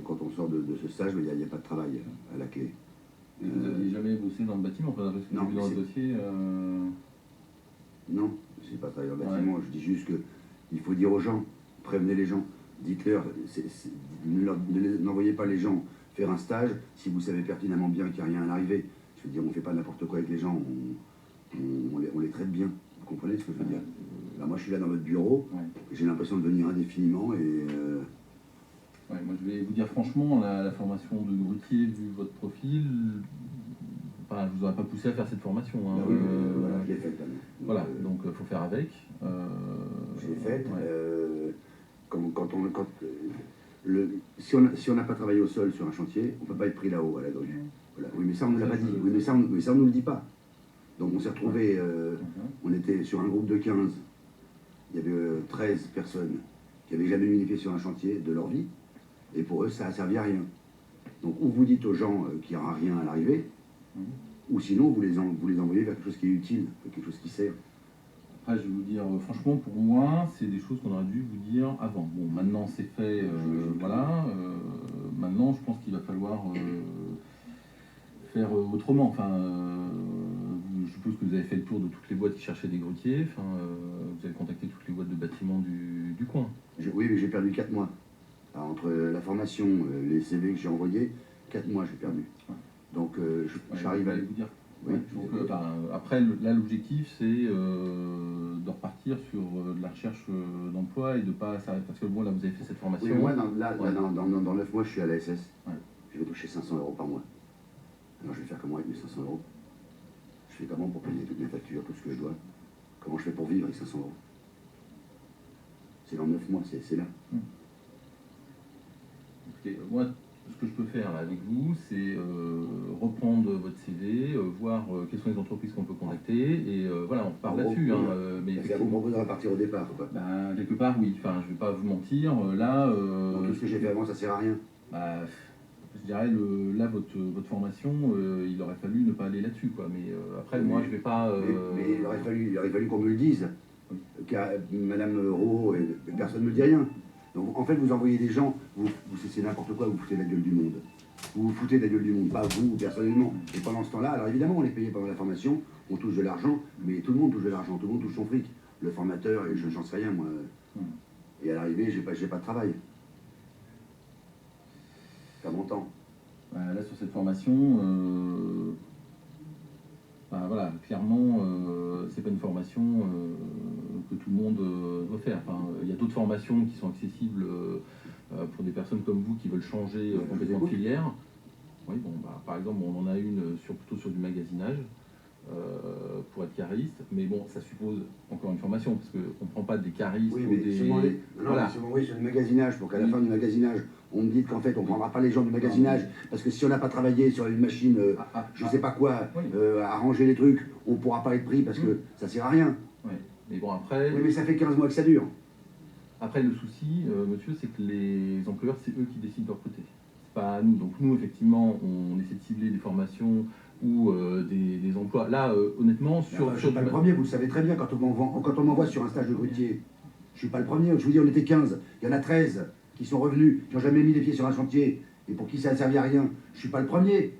quand on sort de ce stage, il n'y a pas de travail à la clé. Et vous n'aviez jamais bossé dans le bâtiment, enfin, parce que Non, j'ai vu dans le dossier. Non, je n'ai pas travaillé dans le bâtiment. Je dis juste qu'il faut dire aux gens, prévenez les gens, dites-leur, n'envoyez pas les gens faire un stage si vous savez pertinemment bien qu'il n'y a rien à l'arrivée. Je veux dire, on ne fait pas n'importe quoi avec les gens, on les traite bien. Vous comprenez ce que je veux dire? Là, moi, je suis là dans votre bureau, j'ai l'impression de venir indéfiniment et... Ouais, moi, je vais vous dire franchement, la formation de grutier, vu votre profil, enfin, je vous aurais pas poussé à faire cette formation. Hein. Oui, voilà, je l'ai faite. Voilà, donc il faut faire avec. Je l'ai faite. Ouais. Si on n'a pas travaillé au sol sur un chantier, on ne peut pas être pris là-haut à la grue. Voilà. Oui, mais ça, on ne l'a pas dit. Oui, mais ça, on ne nous le dit pas. Donc on s'est retrouvés, on était sur un groupe de 15. Il y avait 13 personnes qui n'avaient jamais mis les pieds sur un chantier de leur vie. Et pour eux, ça n'a servi à rien. Donc, ou vous dites aux gens qu'il n'y aura rien à l'arrivée, ou sinon, vous les envoyez vers quelque chose qui est utile, quelque chose qui sert. Après, je vais vous dire, franchement, pour moi, c'est des choses qu'on aurait dû vous dire avant. Bon, maintenant, c'est fait, voilà. Maintenant, je pense qu'il va falloir faire autrement. Enfin, je suppose que vous avez fait le tour de toutes les boîtes qui cherchaient des grutiers. Enfin, vous avez contacté toutes les boîtes de bâtiments du coin. Oui, mais j'ai perdu 4 mois. Alors, entre la formation, les CV que j'ai envoyés, 4 mois j'ai perdu. Donc j'arrive à... vous dire. Oui, donc, après, là, l'objectif, c'est de repartir sur de la recherche d'emploi et de pas s'arrêter. Parce que bon, là, vous avez fait cette formation. Oui, moi, dans 9 mois, je suis à la SS. Je vais toucher 500 € par mois. Alors, je vais faire comment avec mes 500 €? Je fais comment pour payer toutes mes factures, tout ce que je dois? Comment je fais pour vivre avec 500 €? C'est dans 9 mois, c'est là. Écoutez, moi, ce que je peux faire là, avec vous, c'est reprendre votre CV, voir quelles sont les entreprises qu'on peut contacter, et voilà, on repart là-dessus. Mais vous proposez de repartir au départ, quoi. Ben, quelque part, oui. Enfin, je ne vais pas vous mentir. Là, tout ce que j'ai fait avant, ça sert à rien. Bah, je dirais, là, votre formation, il aurait fallu ne pas aller là-dessus, quoi. Mais après, moi, je vais pas... Mais il aurait fallu qu'on me le dise. Madame Rowe, personne ne me dit rien. Donc, en fait, vous envoyez des gens, c'est n'importe quoi, vous foutez la gueule du monde. Vous vous foutez de la gueule du monde, pas vous personnellement. Et pendant ce temps-là, alors évidemment, on est payé pendant la formation, on touche de l'argent, mais tout le monde touche de l'argent, tout le monde touche son fric. Le formateur, et j'en sais rien, moi. Et à l'arrivée, j'ai pas de travail. Pas mon temps. Là, sur cette formation, voilà, clairement, c'est pas une formation que tout le monde doit faire. Enfin, il y a d'autres formations qui sont accessibles pour des personnes comme vous qui veulent changer complètement de filière. Oui, bon, par exemple, on en a une plutôt sur du magasinage pour être cariste, mais bon, ça suppose encore une formation parce qu'on ne prend pas des caristes ou des... Voilà. Oui, sur le magasinage, pour qu'à la fin du magasinage, on me dise qu'en fait, on ne prendra pas les gens du magasinage, parce que si on n'a pas travaillé sur une machine, je ne sais pas quoi, à ranger les trucs, on ne pourra pas être pris parce que ça ne sert à rien. Oui, mais bon, après... Oui, mais ça fait 15 mois que ça dure. Après, le souci, monsieur, c'est que les employeurs, c'est eux qui décident de recruter. C'est pas nous. Donc nous, effectivement, on essaie de cibler des formations ou des emplois. Là, honnêtement, je ne suis pas le premier, vous le savez très bien, quand on m'envoie sur un stage de grutier. Je ne suis pas le premier, je vous dis, on était 15, il y en a 13 qui sont revenus, qui n'ont jamais mis les pieds sur un chantier, et pour qui ça n'a servi à rien. Je ne suis pas le premier.